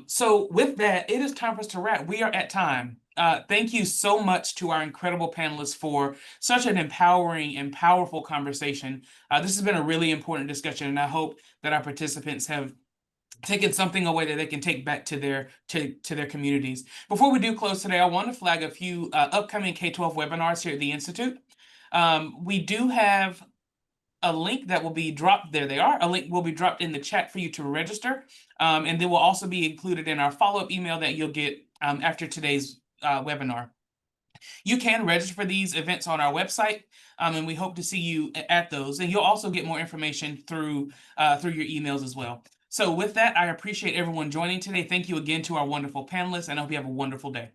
So with that, it is time for us to wrap. We are at time. Thank you so much to our incredible panelists for such an empowering and powerful conversation. This has been a really important discussion, and I hope that our participants have taken something away that they can take back to their communities. Before we do close today, I want to flag a few upcoming K-12 webinars here at the Institute. We do have a link that will be dropped. There they are. A link will be dropped in the chat for you to register. And they will also be included in our follow-up email that you'll get after today's webinar. You can register for these events on our website, and we hope to see you at those. And you'll also get more information through your emails as well. So with that, I appreciate everyone joining today. Thank you again to our wonderful panelists, and I hope you have a wonderful day.